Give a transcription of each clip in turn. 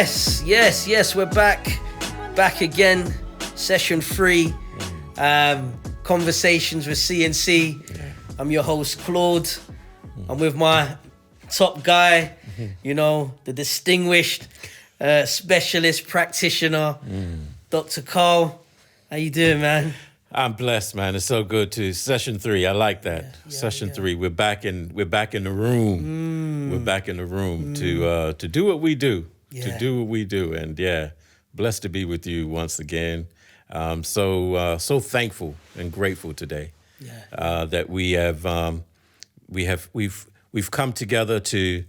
Yes, we're back again, session 3, Conversations with C&C. I'm your host, Claude. I'm with my top guy, the distinguished specialist practitioner, Dr. Carl. How you doing, man? I'm blessed, man. It's so good to session 3. I like that. Session 3. We're back in the room. We're back in the room to do what we do. To do what we do. And blessed to be with you once again. So thankful and grateful today that we've come together to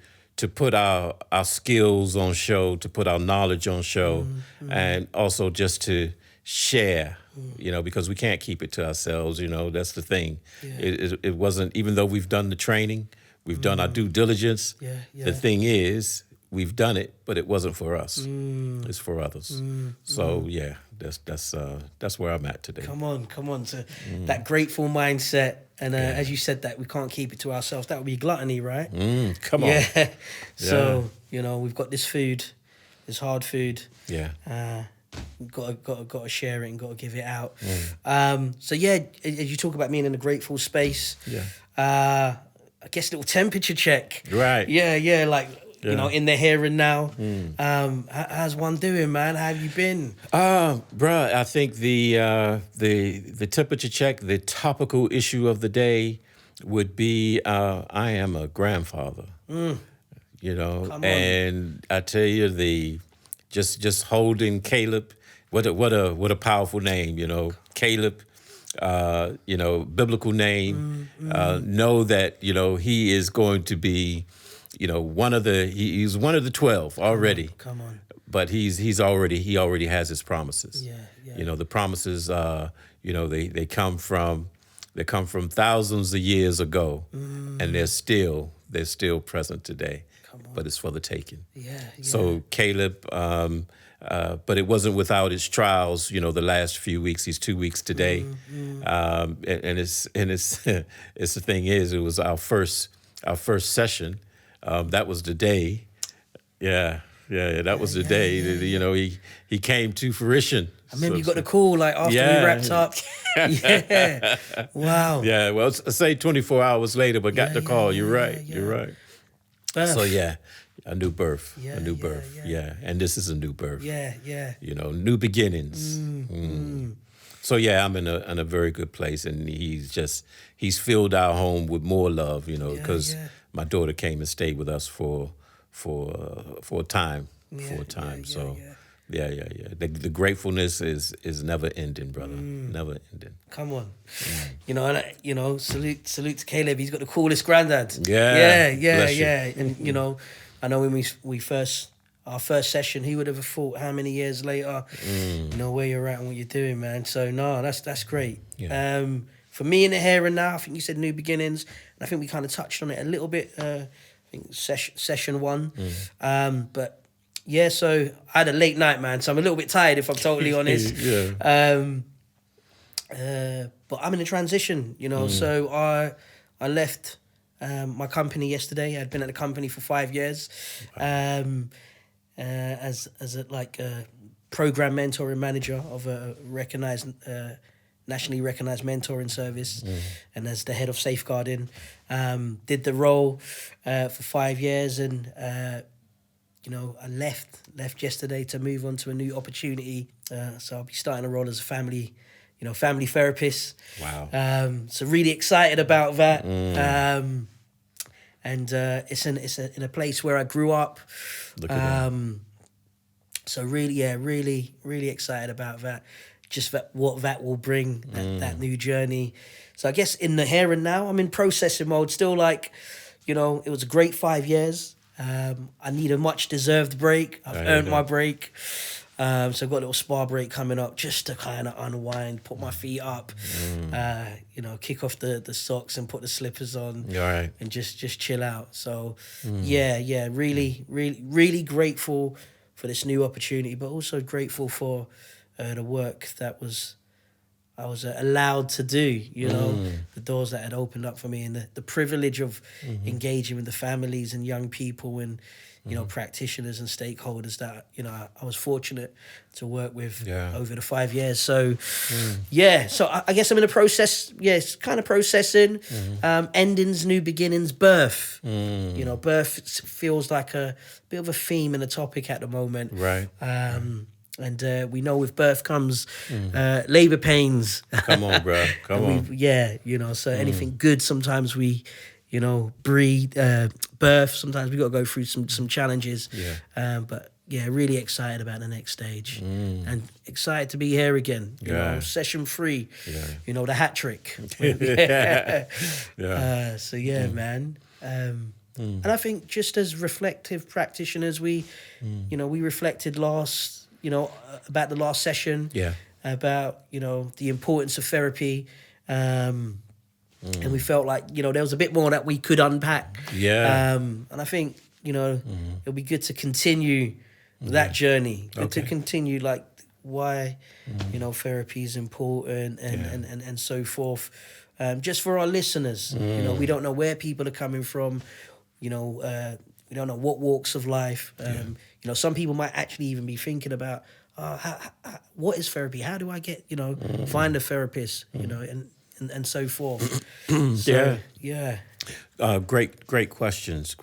put our skills on show, to put our knowledge on show, and also just to share. Because we can't keep it to ourselves, that's the thing. It wasn't, even though we've done the training, we've done our due diligence, the thing is, we've done it, but it wasn't for us. It's for others. So, that's where I'm at today. Come on. So that grateful mindset, and as you said, that we can't keep it to ourselves, that would be gluttony, right? Come on. Yeah. So, we've got this food, this hard food. Yeah. Got to share it and got to give it out. As you talk about being in a grateful space, I guess a little temperature check. Right. In the here and now. How's one doing, man? How have you been? Bruh, I think the temperature check, the topical issue of the day would be I am a grandfather. And I tell you, just holding Caleb, what a powerful name, Caleb, biblical name. Know that he is going to be, he's one of the 12 already. Come on. But he already has his promises. Yeah. The promises they come from thousands of years ago, and they're still present today. But it's for the taking. Yeah. So Caleb, but it wasn't without its trials. The last few weeks. He's 2 weeks today, and it's the thing is, it was our first session. That was the day. That was the day. That, he came to fruition. I remember you got the call after we wrapped up. Wow. Yeah. Well, say 24 hours later, but got the call. You're right. You're right. Birth. So a new birth, and this is a new birth. New beginnings. So I'm in a very good place, and he's filled our home with more love, because my daughter came and stayed with us for a time, So. The gratefulness is never ending, brother. Never ending. Come on. Salute to Caleb. He's got the coolest granddad. Yeah. And I know when our first session, he would have thought how many years later, where you're at and what you're doing, man. So no, that's great. Yeah. For me in the here and now, I think you said new beginnings, and I think we kind of touched on it a little bit. I think session 1, but. Yeah, so I had a late night, man, so I'm a little bit tired if I'm totally honest. But I'm in a transition, so I left my company yesterday. I'd been at the company for 5 years as a program mentoring manager of a nationally recognized mentoring service, and as the head of safeguarding. Did the role for 5 years, and I left yesterday to move on to a new opportunity. So I'll be starting a role as a family therapist. Wow. So really excited about that. And it's in a place where I grew up. Look at that. So really excited about that. Just what that will bring, that new journey. So I guess in the here and now, I'm in processing mode. Still it was a great 5 years. I need a much deserved break. I've earned my break. So I've got a little spa break coming up just to kind of unwind, put my feet up, kick off the socks and put the slippers on, and just chill out. So really grateful for this new opportunity, but also grateful for the work that I was allowed to do, the doors that had opened up for me, and the privilege of engaging with the families and young people and, you know, practitioners and stakeholders that, you know, I was fortunate to work with over the 5 years. So, so I guess I'm in a process, it's kind of processing, endings, new beginnings, birth. You know, birth feels like a bit of a theme and a topic at the moment. Right. And we know with birth comes labor pains. Come on, bro. Come on. You know, so anything good, sometimes we, you know, birth, sometimes we got to go through some challenges. But yeah, really excited about the next stage and excited to be here again. You know, session 3, you know, the hat trick. Man. And I think just as reflective practitioners, we, you know, we reflected about the last session, about, you know, the importance of therapy. And we felt like, you know, there was a bit more that we could unpack. And I think, you know, it'll be good to continue that journey, to continue like why, you know, therapy is important and so forth. Just for our listeners, you know, we don't know where people are coming from, you know, we don't know what walks of life. You know, some people might actually even be thinking about, what is therapy? How do I get, you know, find a therapist, you know, and so forth. Great questions.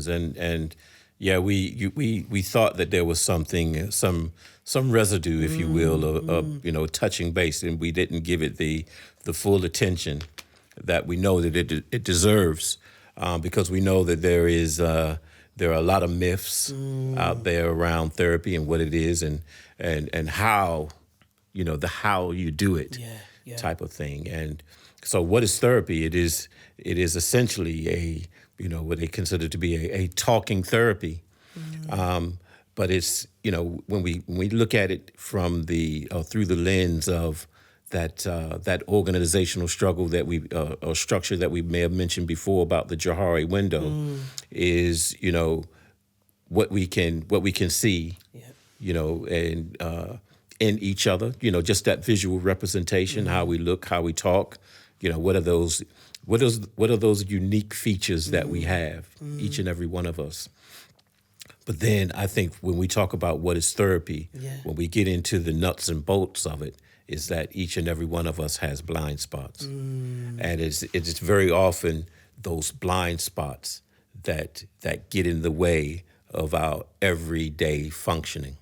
And we thought that there was something, some residue, if you will, of you know, touching base, and we didn't give it the full attention that we know that it deserves, because we know that there are a lot of myths out there around therapy and what it is and how, you know, the how you do it type of thing. And so what is therapy? It is essentially a, you know, what they consider to be a talking therapy. But it's, you know, when we look at it from through the lens of that organizational struggle that or structure that we may have mentioned before about the Johari window, is, you know, what we can see, you know, and in each other, you know, just that visual representation, how we look, how we talk, you know, what are those unique features that we have, each and every one of us. But then I think when we talk about what is therapy, when we get into the nuts and bolts of it, is that each and every one of us has blind spots. And it's very often those blind spots that get in the way of our everyday functioning.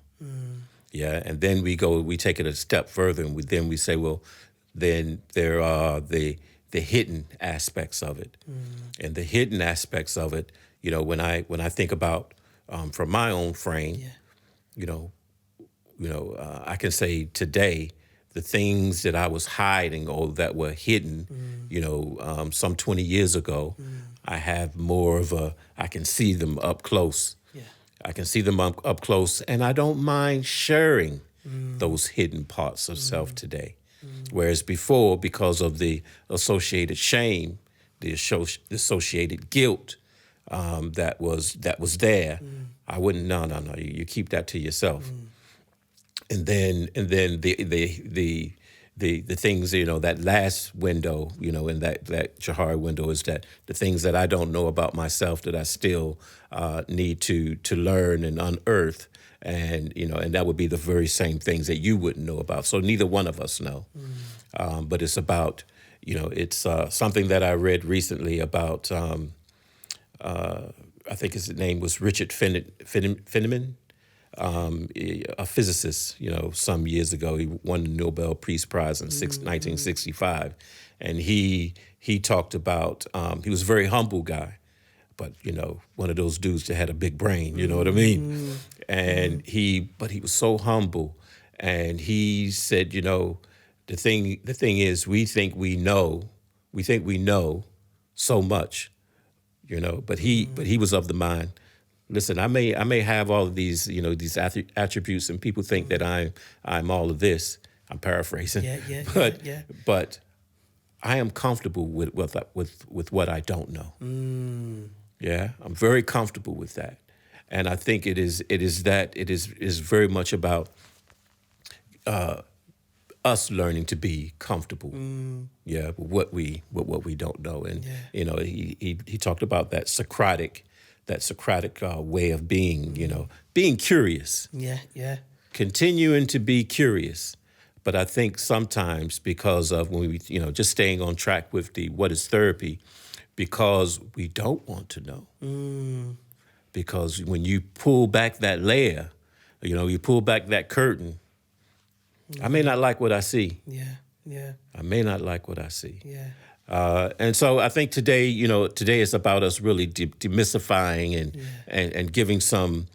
And then we take it a step further, and we say, well, then there are the hidden aspects of it. And the hidden aspects of it, you know, when I think about from my own frame, you know, I can say today, the things that I was hiding or that were hidden, you know, some 20 years ago, I have more of I can see them up close. I can see them up close, and I don't mind sharing those hidden parts of self today. Whereas before, because of the associated shame, the associated guilt that was there, I wouldn't. No. You keep that to yourself. And then the things, you know, that last window, you know, in that Johari window, is that the things that I don't know about myself that I still need to learn and unearth, and, you know, and that would be the very same things that you wouldn't know about. So neither one of us know. But it's about, you know, it's something that I read recently about. I think his name was Richard Feynman. A physicist, you know, some years ago. He won the Nobel Peace Prize in 1965. And he talked about, he was a very humble guy, but, you know, one of those dudes that had a big brain, you know what I mean? And but he was so humble. And he said, you know, the thing is, we think we know so much, you know, but he was of the mind. Listen, I may have all of these, you know, these attributes, and people think that I'm all of this. I'm paraphrasing, but I am comfortable with what I don't know. I'm very comfortable with that, and I think it is very much about us learning to be comfortable, with what we don't know, and you know, he talked about that Socratic that Socratic way of being, being curious. Yeah. Continuing to be curious. But I think sometimes because of when we, just staying on track with the what is therapy, because we don't want to know. Because when you pull back that layer, you pull back that curtain, I may not like what I see. Yeah. I may not like what I see. Yeah. And so I think today, today is about us really demystifying and giving some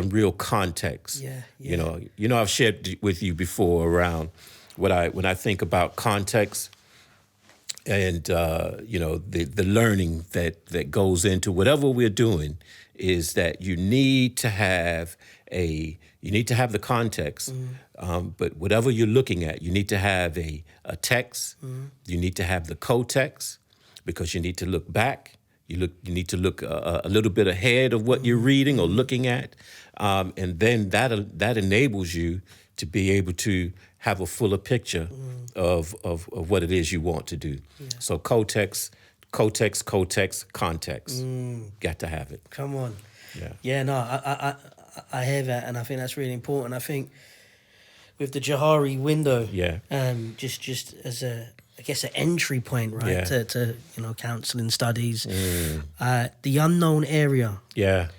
real context. Yeah. I've shared with you before around when I think about context and the learning that goes into whatever we're doing is that you need to have the context, but whatever you're looking at, you need to have a text. You need to have the co-text because you need to look back. You need to look a little bit ahead of what you're reading or looking at, and then that enables you to be able to have a fuller picture of what it is you want to do. Yeah. So co-text, context. Got to have it. Come on. Yeah. Yeah. No, I hear that, and I think that's really important. I think with the Johari window, just as an entry point, right, to counselling studies, the unknown area. Yeah.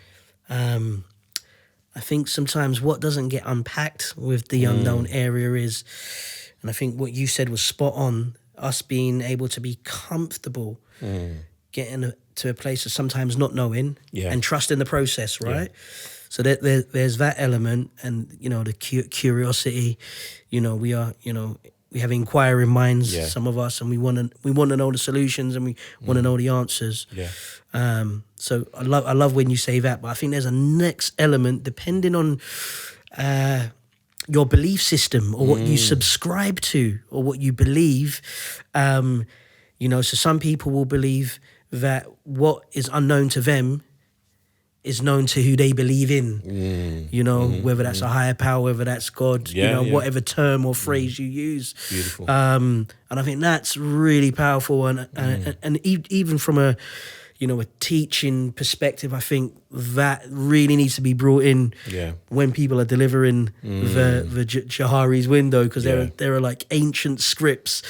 I think sometimes what doesn't get unpacked with the unknown area is, and I think what you said was spot on, us being able to be comfortable getting to a place of sometimes not knowing and trusting the process, right? Yeah. So there's that element, and the curiosity. We have inquiring minds, some of us, and we want to know the solutions, and we want to know the answers. Yeah. So I love when you say that, but I think there's a next element depending on your belief system or what you subscribe to or what you believe. So some people will believe that what is unknown to them is known to who they believe in, whether that's a higher power, whether that's God, whatever term or phrase you use. Beautiful. And I think that's really powerful. And even from a teaching perspective, I think that really needs to be brought in when people are delivering the Johari's window, because there are like ancient scripts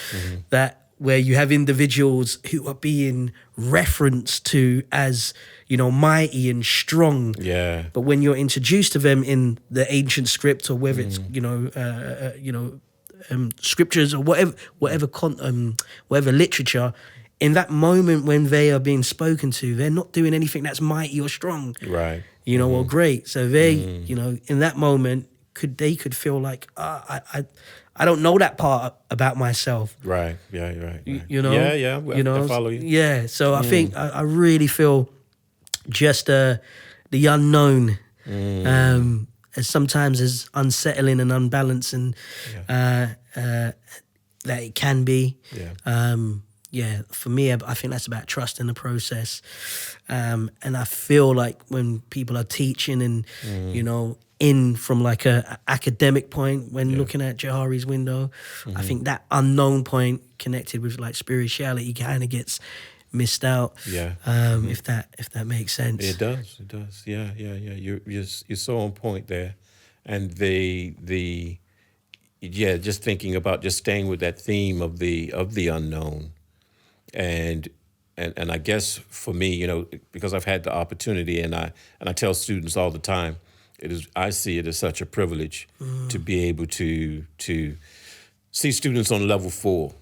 where you have individuals who are being referenced to as mighty and strong. Yeah. But when you're introduced to them in the ancient script, or whether it's scriptures or whatever literature, in that moment when they are being spoken to, they're not doing anything that's mighty or strong, right? Or great. So they, in that moment, could feel like I don't know that part about myself. Right. Yeah. Right. Yeah. I follow you. Yeah. So I think I really feel just the unknown as sometimes as unsettling and unbalancing that it can be. Yeah. For me, I think that's about trusting the process. And I feel like when people are teaching and, in from like a academic point when looking at Johari's window, I think that unknown point connected with like spirituality kind of gets missed out. If that makes sense. It does. Yeah. You're so on point there. And just thinking about just staying with that theme of the unknown. And I guess for me, because I've had the opportunity, and I tell students all the time, I see it as such a privilege to be able to see students on level 4,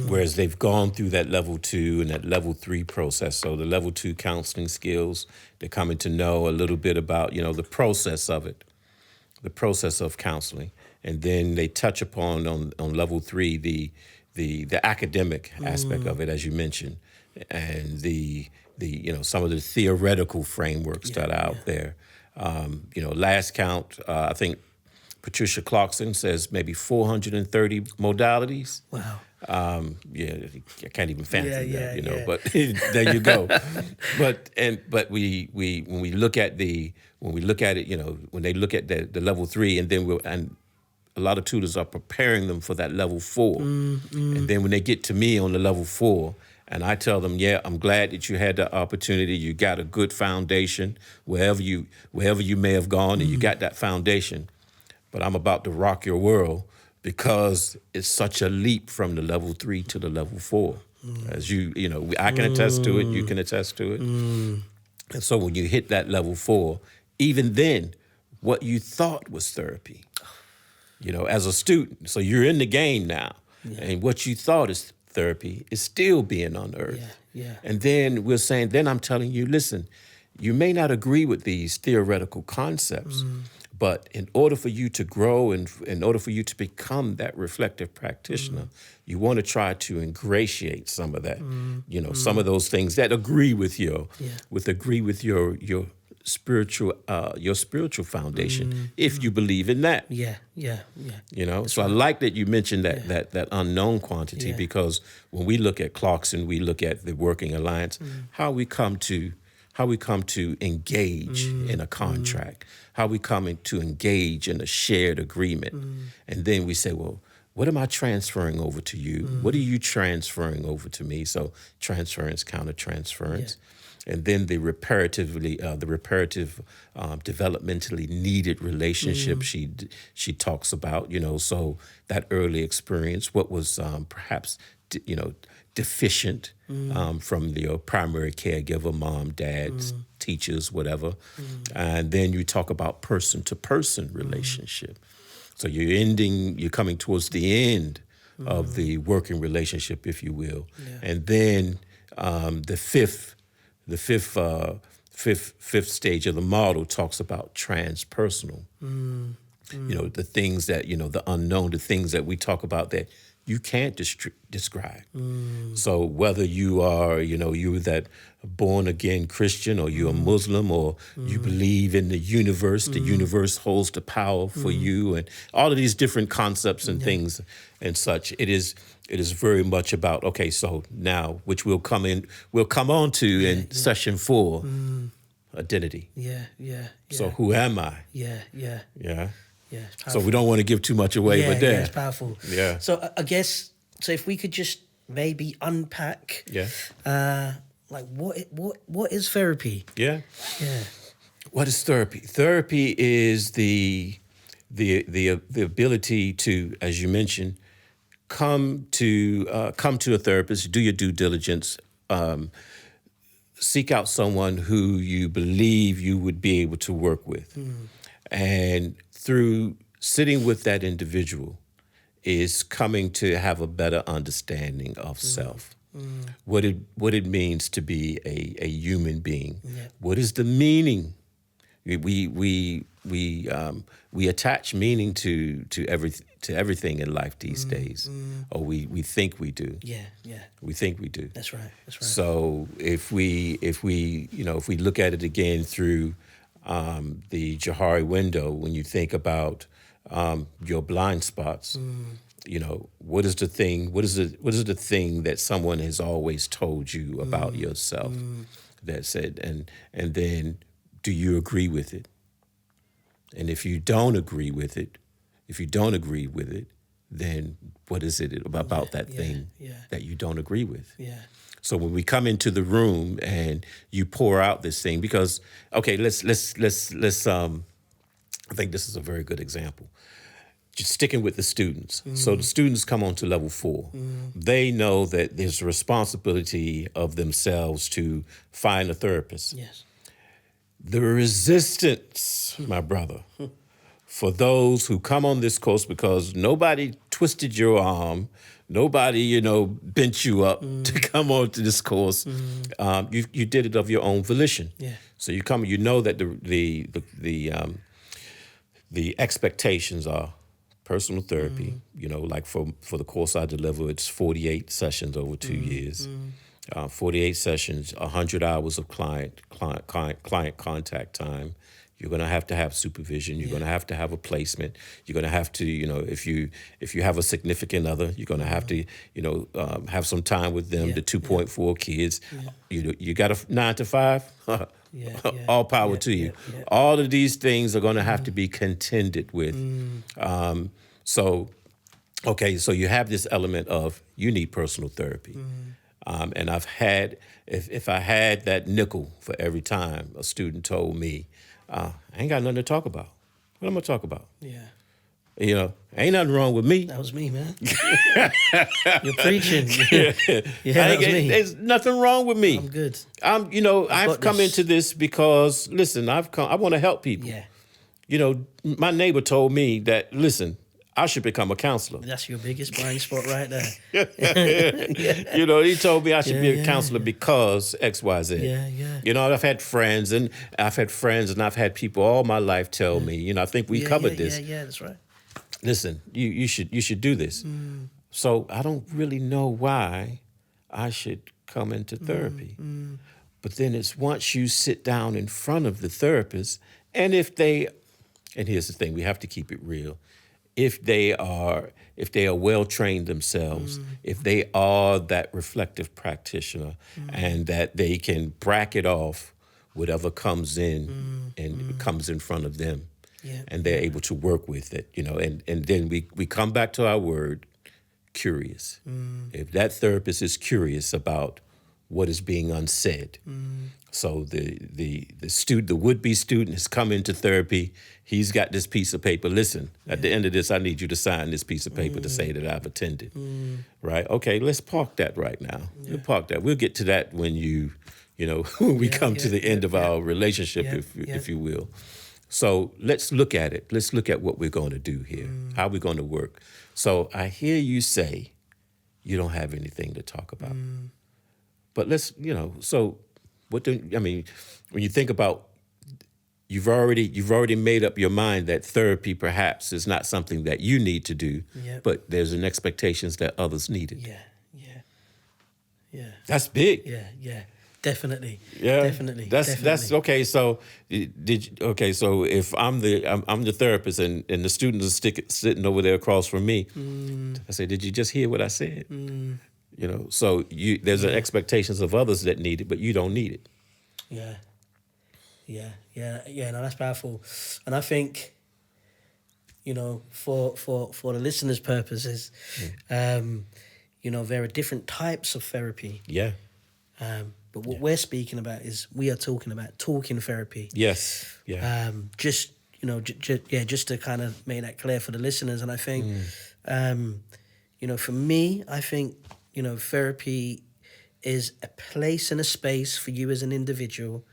whereas they've gone through that level 2 and that level 3 process. So the level 2 counseling skills, they're coming to know a little bit about the process of it, the process of counseling, and then they touch upon on level 3 the academic aspect of it, as you mentioned, and the some of the theoretical frameworks that are out there. Last count, I think Patricia Clarkson says maybe 430 modalities. Wow. I can't even fathom that, but there you go. But we when we look at it, when they look at the level 3, and then a lot of tutors are preparing them for that level 4. And then when they get to me on the level 4, And I tell them, yeah, I'm glad that you had the opportunity. You got a good foundation wherever you may have gone, and you got that foundation. But I'm about to rock your world because it's such a leap from the level 3 to the level 4. As I can attest to it. You can attest to it. And so when you hit that level 4, even then, what you thought was therapy, as a student, so you're in the game now, and what you thought is therapy is still being unearthed. And then then I'm telling you, listen, you may not agree with these theoretical concepts, but in order for you to grow and in order for you to become that reflective practitioner, you want to try to ingratiate some of that, some of those things that agree with your spiritual foundation, if you believe in that. So I like that you mentioned that unknown quantity, because when we look at Clarkson, we look at the Working Alliance, how we come to engage in a contract, how we come to engage in a shared agreement. And then we say, well, what am I transferring over to you? What are you transferring over to me? So transference, counter-transference. And then the reparative, developmentally needed relationship she talks about, so that early experience, what was perhaps, deficient from the primary caregiver, mom, dad, teachers, whatever. And then you talk about person-to-person relationship. So you're coming towards the end of the working relationship, if you will. And then the fifth stage of the model talks about transpersonal. The things that, the unknown, the things that we talk about that you can't describe. So whether you are, you're that born again Christian, or you're a Muslim, or you believe in the universe holds the power for you, and all of these different concepts and things and such. It is very much about, okay, so now, which we'll come on to in session 4, identity. So who am I? So we don't want to give too much away, but there. It's powerful. So I guess, if we could just maybe unpack, like what is therapy? What is therapy? Therapy is the ability to, as you mentioned, come to a therapist, do your due diligence, seek out someone who you believe you would be able to work with, and through sitting with that individual is coming to have a better understanding of self, what it means to be a human being, what is the meaning. We attach meaning to everything in life these days, or we think we do. We think we do. That's right. So if we look at it again through the Johari window, when you think about your blind spots, what is the thing? What is the thing that someone has always told you about yourself that said, and then do you agree with it? And if you don't agree with it, then what is it about that thing that you don't agree with? So when we come into the room and you pour out this thing, because let's I think this is a very good example. Just sticking with the students. So the students come on to level 4. They know that there's a responsibility of themselves to find a therapist. The resistance, my brother, for those who come on this course, because nobody twisted your arm, nobody, bent you up to come on to this course. You did it of your own volition. So you come, that the expectations are personal therapy. Like for the course I deliver, it's 48 sessions over 2 years. 48 sessions, 100 hours of client contact time. You're going to have supervision. You're going to have a placement. You're going to have to, if you have a significant other, you're going to have to, have some time with them. The 2.4 kids, you got a 9 to 5. All power to you. All of these things are going to have to be contended with. So you have this element of you need personal therapy. And I've had, if I had that nickel for every time a student told me, I ain't got nothing to talk about. What am I gonna talk about? Yeah. Ain't nothing wrong with me. That was me, man. You're preaching. Yeah, that was me. There's nothing wrong with me. I'm good. I've come into this because, listen, I want to help people. Yeah. My neighbor told me that, listen, I should become a counselor. That's your biggest blind spot right there. He told me I should be a counselor because X, Y, Z. Yeah. I've had friends and I've had people all my life tell me, I think we covered this. Yeah, that's right. Listen, you should do this. So I don't really know why I should come into therapy. But then it's once you sit down in front of the therapist, and here's the thing, we have to keep it real. If they are well trained themselves, if they are that reflective practitioner, and that they can bracket off whatever comes in and comes in front of them. Yeah. And they're able to work with it, and then we come back to our word, curious. If that therapist is curious about what is being unsaid. So the would-be student has come into therapy. He's got this piece of paper. Listen, at the end of this, I need you to sign this piece of paper to say that I've attended. Right? Okay, let's park that right now. Yeah. We'll park that. We'll get to that when when we come to the end of our relationship, if you will. So let's look at it. Let's look at what we're going to do here, how we're going to work. So I hear you say you don't have anything to talk about. But let's, so when you think about, you've already made up your mind that therapy perhaps is not something that you need to do, but there's an expectations that others need it. Yeah. That's big. Yeah. Definitely. Yeah, definitely. That's okay. So So if I'm the therapist and the students are sitting over there across from me, I say, did you just hear what I said? So there's an expectations of others that need it, but you don't need it. Yeah. No, that's powerful, and I think, for the listeners' purposes, there are different types of therapy. Yeah. But what we're speaking about is we are talking about talking therapy. Yes. Yeah. Just to kind of make that clear for the listeners. And I think, for me, I think, therapy is a place and a space for you as an individual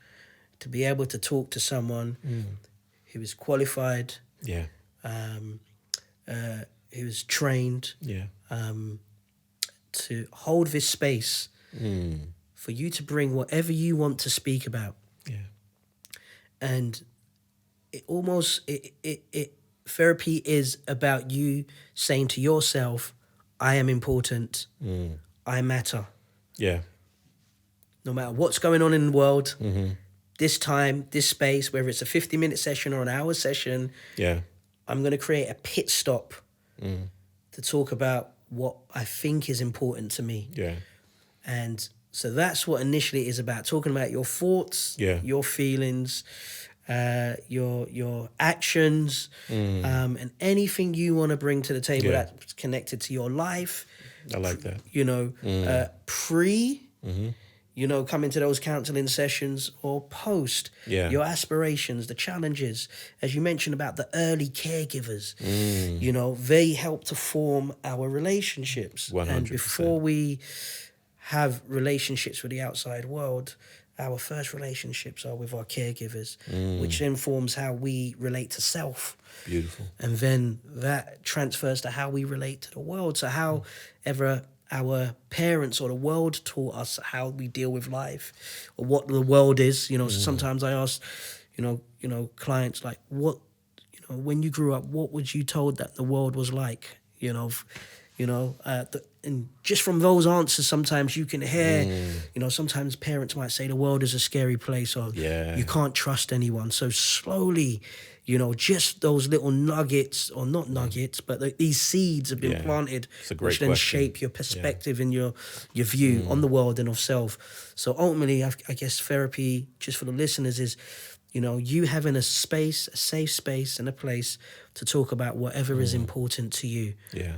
to be able to talk to someone who is qualified. Yeah. Who is trained. Yeah. To hold this space. For you to bring whatever you want to speak about. Yeah. And therapy is about you saying to yourself, I am important. I matter. Yeah. No matter what's going on in the world, this time, this space, whether it's a 50-minute session or an hour session, I'm going to create a pit stop to talk about what I think is important to me. Yeah. And so that's what initially is about, talking about your thoughts, your feelings, your actions, and anything you want to bring to the table that's connected to your life. I like that. Coming to those counseling sessions, or post, your aspirations, the challenges. As you mentioned about the early caregivers, they help to form our relationships. 100%. And before we have relationships with the outside world, our first relationships are with our caregivers, which then forms how we relate to self. Beautiful. And then that transfers to how we relate to the world. So however our parents or the world taught us how we deal with life, or what the world is, sometimes I ask, clients, like, what, when you grew up, what was you told that the world was like? And just from those answers, sometimes you can hear, sometimes parents might say the world is a scary place, or you can't trust anyone. So slowly, just those little nuggets, or not nuggets, but these seeds have been planted, which then shape your perspective and your view on the world and of self. So ultimately, I guess therapy, just for the listeners, is, you having a space, a safe space and a place to talk about whatever is important to you. Yeah.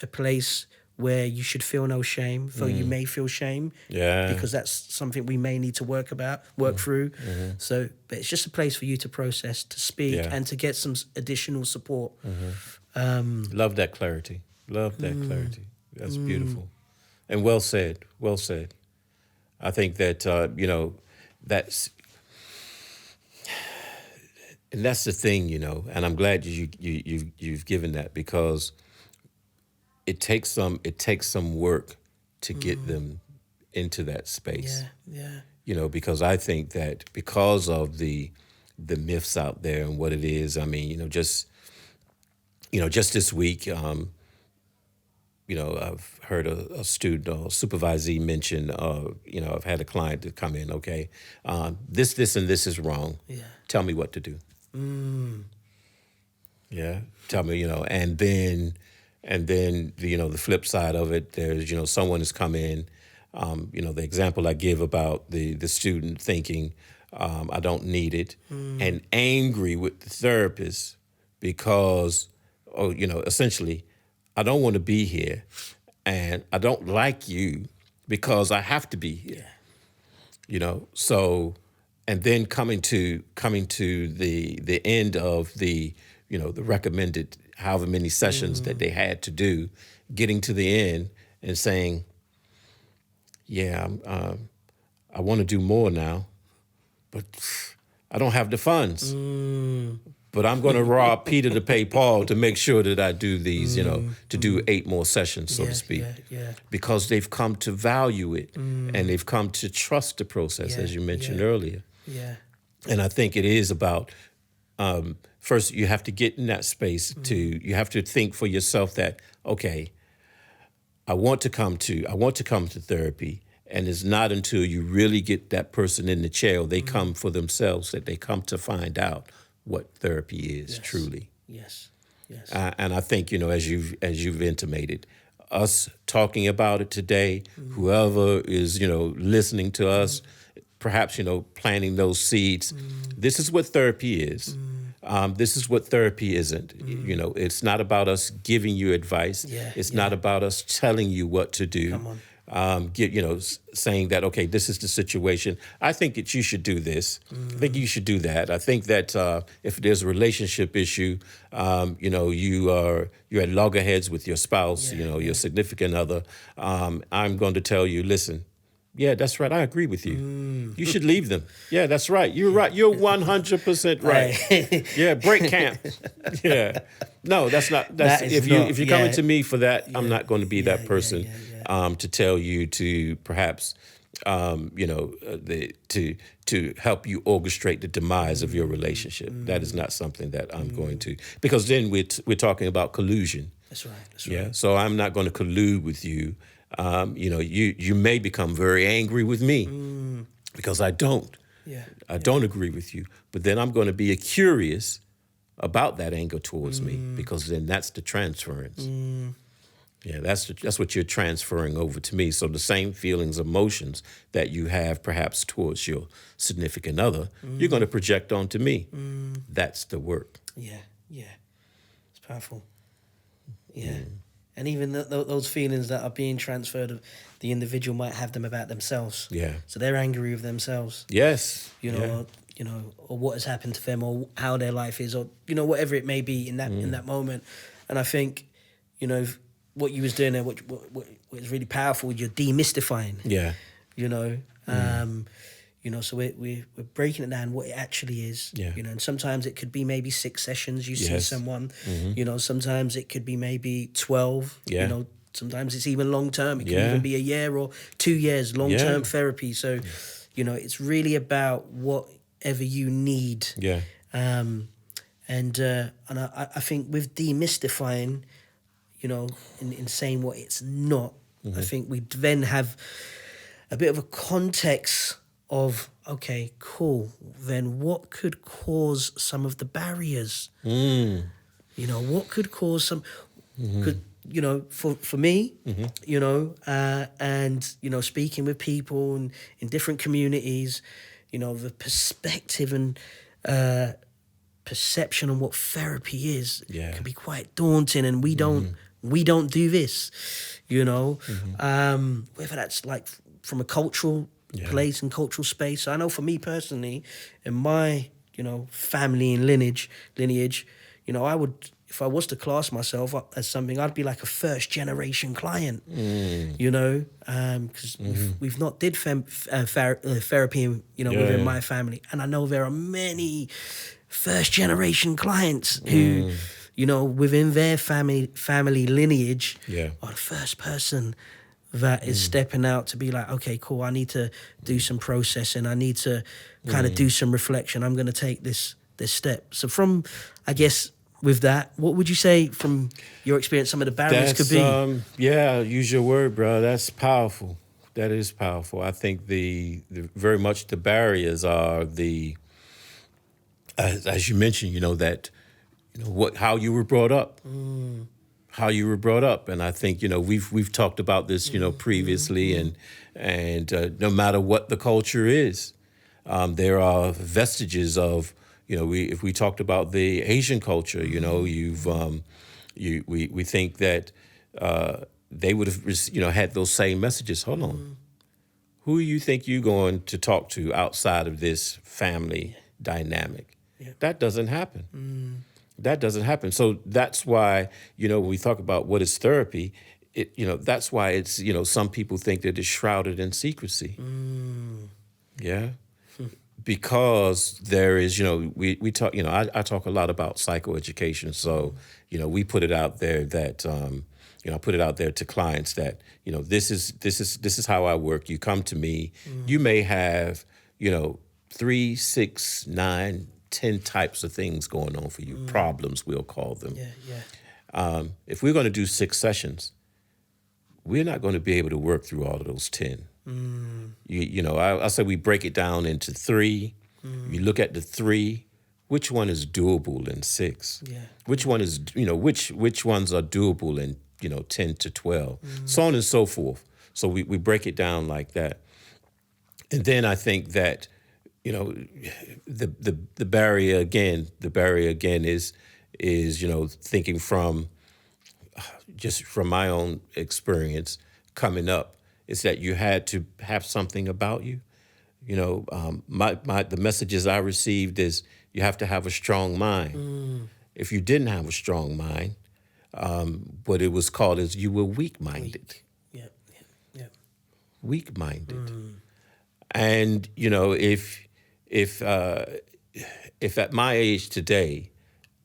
A place where you should feel no shame, though you may feel shame. Yeah. Because that's something we may need to work through. So, but it's just a place for you to process, to speak, and to get some additional support. Love that clarity. Love that clarity. That's beautiful. And well said. Well said. I think that, that's the thing, and I'm glad you've given that, because it takes some work to get them into that space. Yeah. Because I think that because of the myths out there and what it is, I mean, just this week, I've heard a student or supervisee mention, I've had a client to come in, okay, this, and this is wrong. Yeah. Tell me what to do. Yeah. Tell me, and then, the flip side of it, there's, someone has come in, the example I give about the student thinking, I don't need it, and angry with the therapist because, essentially, I don't want to be here, and I don't like you because I have to be here. So, and then coming to the end of the recommended however many sessions that they had to do, getting to the end and saying, yeah, I want to do more now, but I don't have the funds. But I'm going to rob Peter to pay Paul to make sure that I do these, to do 8 more sessions, so to speak. Yeah. Because they've come to value it, and they've come to trust the process, as you mentioned earlier. Yeah. And I think it is about, first you have to get in that space you have to think for yourself that, okay, I want to come to therapy. And it's not until you really get that person in the chair, or they come for themselves, that they come to find out what therapy is truly. Yes. And I think, as you've intimated, us talking about it today, whoever is, listening to us, perhaps, planting those seeds, this is what therapy is. This is what therapy isn't. It's not about us giving you advice. It's not about us telling you what to do. Come on. Saying that, okay, this is the situation. I think that you should do this. I think you should do that. I think that if there's a relationship issue, you're at loggerheads with your spouse, your significant other. I'm going to tell you, listen, yeah, that's right. I agree with you. You should leave them. Yeah, that's right. You're right. You're 100% right. Yeah, break camp. Yeah. No, that's not. If you're coming to me for that, I'm not going to be that person. To tell you to perhaps, to help you orchestrate the demise of your relationship. That is not something that I'm going to, because then we're talking about collusion. That's right. Yeah. So I'm not going to collude with you. You may become very angry with me because I don't. I don't agree with you. But then I'm going to be curious about that anger towards me, because then that's the transference. Yeah, that's what you're transferring over to me. So the same feelings, emotions that you have perhaps towards your significant other, you're going to project onto me. That's the work. Yeah. It's powerful. Yeah. And even those feelings that are being transferred, the individual might have them about themselves. Yeah. So they're angry with themselves. Yes. Or what has happened to them, or how their life is, or whatever it may be in that moment. And I think, what you was doing there, what is really powerful, you're demystifying. Yeah. So we're breaking it down what it actually is. Yeah. And sometimes it could be maybe 6 sessions you see someone. Sometimes it could be maybe 12. Yeah. Sometimes it's even long term. It can even be a year or 2 years, long term therapy. So, it's really about whatever you need. Yeah. And I think with demystifying, in saying what it's not, I think we then have a bit of a context of, okay, cool, then what could cause some of the barriers? What could cause some, for me, and, speaking with people in different communities, the perspective and perception on what therapy is can be quite daunting, and we don't we don't do this, whether that's like from a cultural place and cultural space. I know for me personally, in my, family and lineage, I would, if I was to class myself as something, I'd be like a first generation client, because we've not did therapy, within my family. And I know there are many first generation clients who, within their family lineage are the first person that is stepping out to be like, okay, cool, I need to do some processing. I need to kind of do some reflection. I'm going to take this step. So from, I guess, with that, what would you say from your experience some of the barriers could be? Use your word, bro. That's powerful. That is powerful. I think the very much the barriers are as you mentioned, how you were brought up. How you were brought up. And I think, we've talked about this, previously, and no matter what the culture is, there are vestiges of, if we talked about the Asian culture, we think that they would have, had those same messages. Hold on. Who you think you're going to talk to outside of this family dynamic? Yeah. That doesn't happen. That doesn't happen. So that's why, when we talk about what is therapy, that's why it's, some people think that it's shrouded in secrecy. Yeah. Because there is, we talk, I talk a lot about psychoeducation. So, we put it out there that, I put it out there to clients that, this is how I work. You come to me, you may have, 3, 6, 9, 10 types of things going on for you, problems, we'll call them. If we're going to do 6 sessions, we're not going to be able to work through all of those 10. I say we break it down into 3. You look at the 3, which one is doable in 6? Which one is, which ones are doable in, 10 to 12, so on and so forth. So we break it down like that. And then I think that, the barrier again is thinking from just from my own experience coming up, is that you had to have something about you. The messages I received is you have to have a strong mind. If you didn't have a strong mind, what it was called is you were weak-minded. Weak-minded. And if at my age today,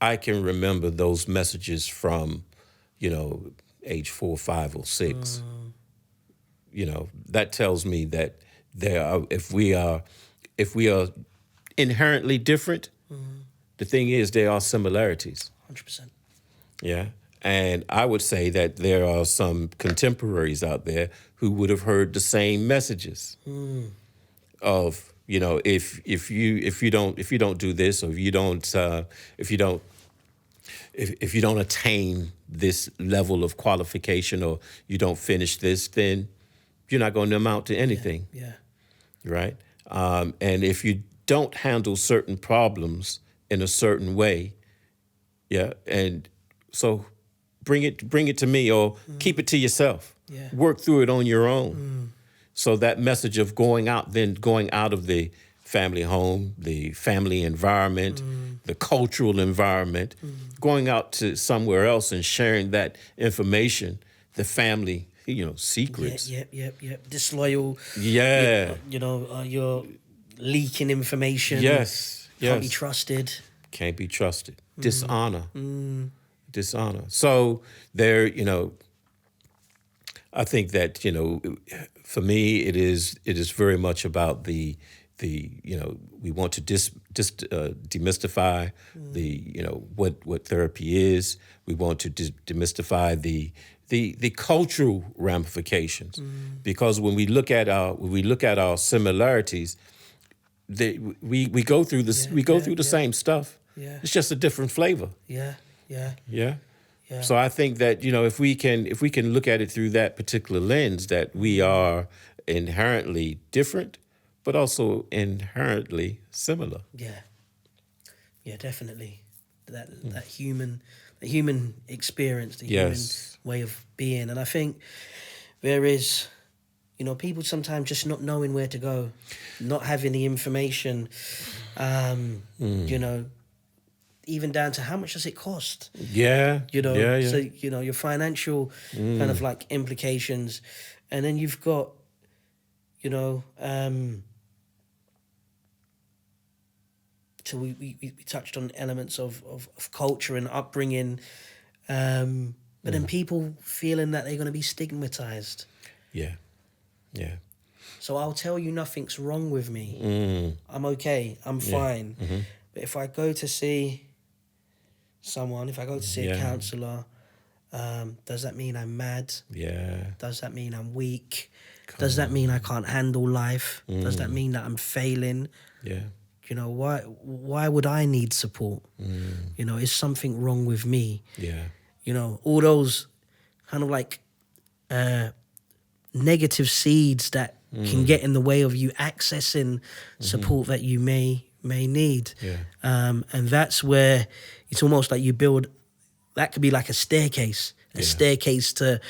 I can remember those messages from, age 4, 5, or 6, that tells me that if we are inherently different, the thing is there are similarities. 100%. Yeah. And I would say that there are some contemporaries out there who would have heard the same messages of, if you don't do this, or if you don't attain this level of qualification, or you don't finish this, then you're not going to amount to anything. Right? And if you don't handle certain problems in a certain way, and so bring it to me, or keep it to yourself. Work through it on your own. So that message of going out of the family home, the family environment, the cultural environment, going out to somewhere else and sharing that information, the family, secrets. Disloyal. You're leaking information. Can't be trusted. Can't be trusted. Dishonor. Dishonor. So there, I think that, for me, it is very much about the we want to demystify what therapy is. We want to demystify the cultural ramifications, because when we look at our similarities, we go through this. We go through the same stuff. It's just a different flavor. Yeah. So I think that, if we can look at it through that particular lens, that we are inherently different, but also inherently similar. Yeah, definitely. That human human experience, the Yes. human way of being. And I think there is, you know, people sometimes just not knowing where to go, not having the information, you know, even down to how much does it cost? Yeah. You know, Yeah. so, you know, your financial kind of like implications. And then you've got, you know, so we touched on elements of culture and upbringing, but then people feeling that they're going to be stigmatized. Yeah. Yeah. So I'll tell you nothing's wrong with me. I'm okay. I'm fine. But if I go to see someone, if I go to see a counsellor, does that mean I'm mad? Yeah. Does that mean I'm weak? Does that mean I can't handle life? Does that mean that I'm failing? Yeah. You know, why would I need support? You know, is something wrong with me? Yeah. You know, all those kind of like negative seeds that can get in the way of you accessing support that you may need. Yeah. And that's where it's almost like you build, that could be like a staircase. A staircase that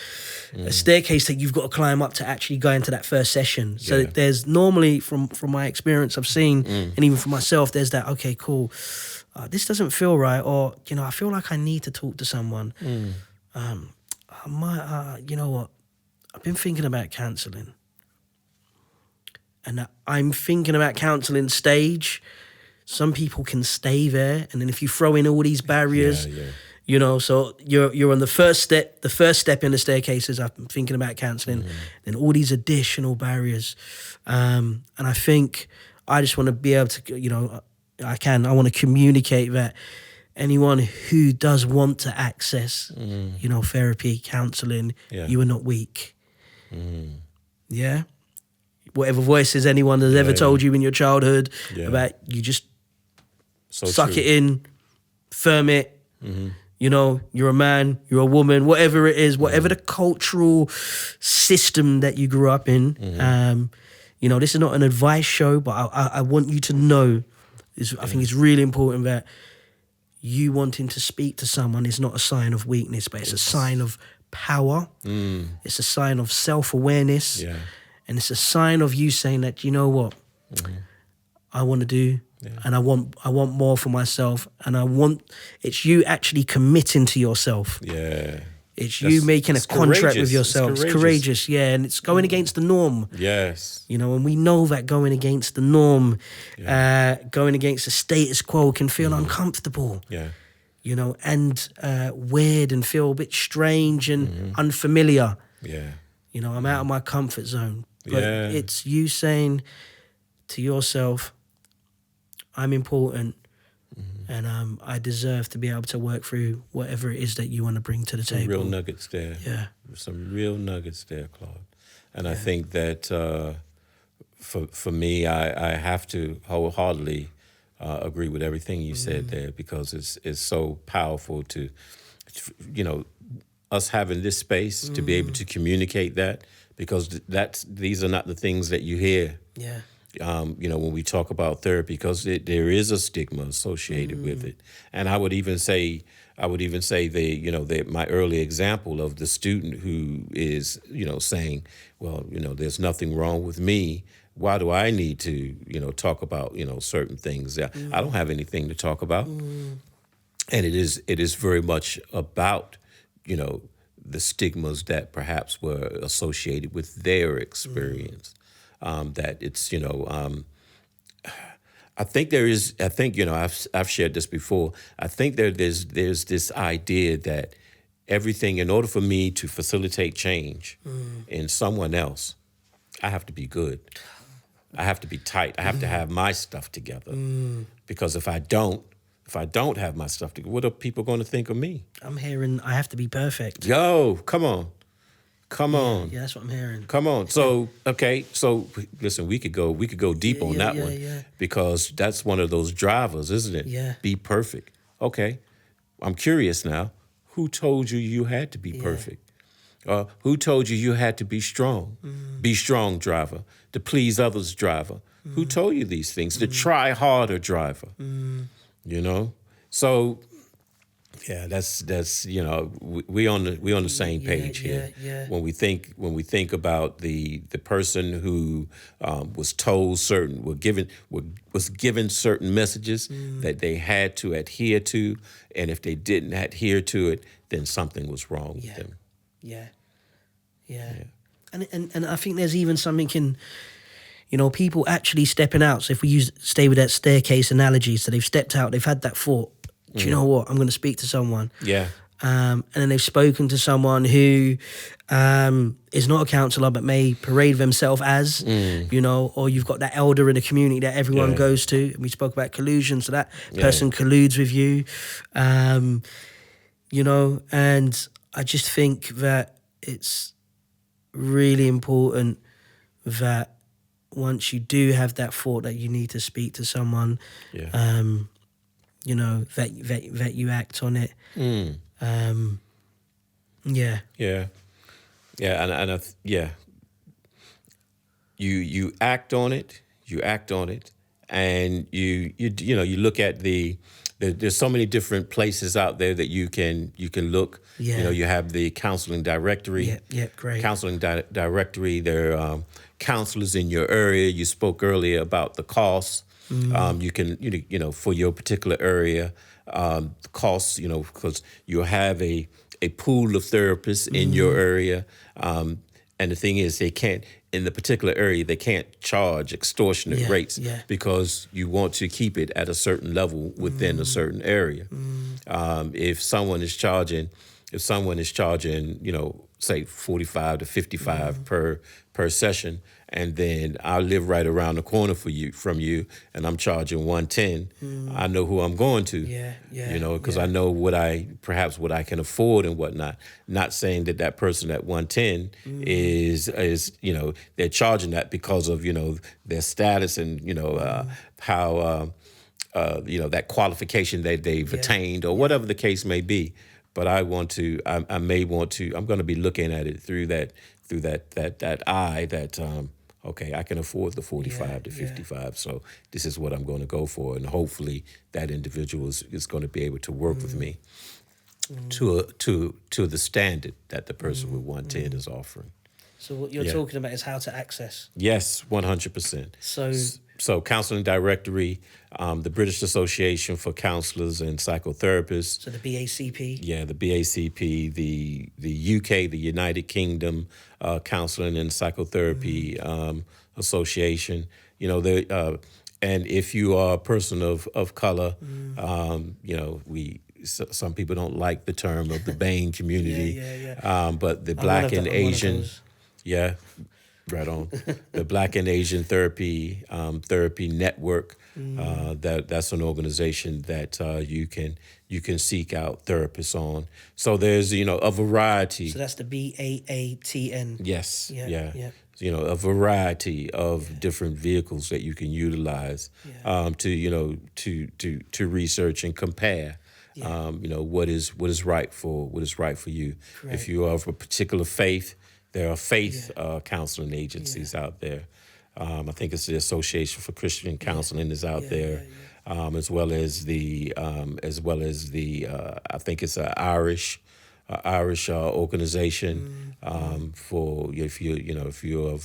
you've got to climb up to actually go into that first session. So there's normally, from my experience, I've seen, and even for myself, there's that, okay, cool, this doesn't feel right, or, you know, I feel like I need to talk to someone. I might, you know what, I've been thinking about counselling. And I'm thinking about counselling stage. Some people can stay there, and then if you throw in all these barriers, you know, so you're on the first step. The first step in the staircase is I'm thinking about counselling, and all these additional barriers. And I think I just want to be able to, you know, I want to communicate that anyone who does want to access, you know, therapy, counselling, you are not weak. Yeah. Whatever voices anyone has ever told you in your childhood about, you just suck it in, firm it. You know, you're a man, you're a woman, whatever it is, whatever the cultural system that you grew up in. You know, this is not an advice show, but I want you to know, I think it's really important that you wanting to speak to someone is not a sign of weakness, but it's a sign of power. It's a sign of self-awareness. And it's a sign of you saying that, you know what, I want to do, and I want more for myself, and it's you actually committing to yourself. It's you making a contract with yourself. It's courageous, and it's going against the norm. You know, and we know that going against the norm, going against the status quo can feel uncomfortable. You know, and weird, and feel a bit strange and unfamiliar. You know, I'm out of my comfort zone. But it's you saying to yourself, I'm important, and I deserve to be able to work through whatever it is that you want to bring to the table. Real nuggets there. Some real nuggets there, Claude. And I think that for me, I have to wholeheartedly agree with everything you said there, because it's so powerful to, you know, us having this space to be able to communicate that, because these are not the things that you hear. You know, when we talk about therapy, because there is a stigma associated with it. And I would even say my early example of the student who is, you know, saying, well, you know, there's nothing wrong with me. Why do I need to, you know, talk about, you know, certain things? I don't have anything to talk about. And it is very much about, you know, the stigmas that perhaps were associated with their experience. That it's, you know, I think, you know, I've shared this before. I think there's this idea that everything, in order for me to facilitate change in someone else, I have to be good. I have to be tight. I have to have my stuff together. Because if I don't have my stuff together, what are people going to think of me? I'm hearing I have to be perfect. Yo, come on. Yeah, that's what I'm hearing. Come on. So, okay. So, listen, we could go deep on that one. Because that's one of those drivers, isn't it? Be perfect. Okay. I'm curious now. Who told you had to be perfect? Who told you had to be strong? Be strong, driver. To please others, driver. Who told you these things? To try harder, driver. You know? So, Yeah, that's we on the same page here. Yeah. When we think about the person who was told was given certain messages that they had to adhere to, and if they didn't adhere to it, then something was wrong with them. Yeah. And I think there's even something in, people actually stepping out. So if we stay with that staircase analogy, so they've stepped out, they've had that thought, do you know what, I'm going to speak to someone. Yeah. And then they've spoken to someone who is not a counselor but may parade themselves as, or you've got that elder in the community that everyone goes to. And we spoke about collusion, so that person colludes with you, and I just think that it's really important that once you do have that thought that you need to speak to someone, that you act on it. You act on it. You act on it, and you look at there's so many different places out there that you can look. Yeah. You have the counseling directory. Yeah, great. Counseling directory. There are counselors in your area. You spoke earlier about the costs. You can, for your particular area, costs, because you have a pool of therapists in your area. And the thing is, they can't, in the particular area, they can't charge extortionate rates because you want to keep it at a certain level within a certain area. If someone is charging, say 45 to 55 per session, and then I live right around the corner from you, and I'm charging 110. I know who I'm going to. Because I know what I can afford and whatnot. Not saying that person at 110 is they're charging that because of their status and how that qualification that they've attained or whatever the case may be. But I'm going to be looking at it through that eye that, okay, I can afford the 45 to 55. So this is what I'm going to go for. And hopefully that individual is going to be able to work with me to the standard that the person with 110 is offering. So what you're talking about is how to access. Yes, 100%. So counseling directory, the British Association for Counselors and Psychotherapists. So the BACP. Yeah, the BACP, the UK, the United Kingdom Counseling and Psychotherapy Association. And if you are a person of color, some people don't like the term of the BANE community, but the Black and Asian, right on. The Black and Asian Therapy Network. That's an organization that you can seek out therapists on. So there's a variety. So that's the BAATN. Yes. Yeah. A variety of different vehicles that you can utilize to research and compare. What is right for you. Correct. If you are of a particular faith, there are faith counseling agencies out there. I think it's the Association for Christian Counseling is out there, as well as the I think it's an Irish organization for if you're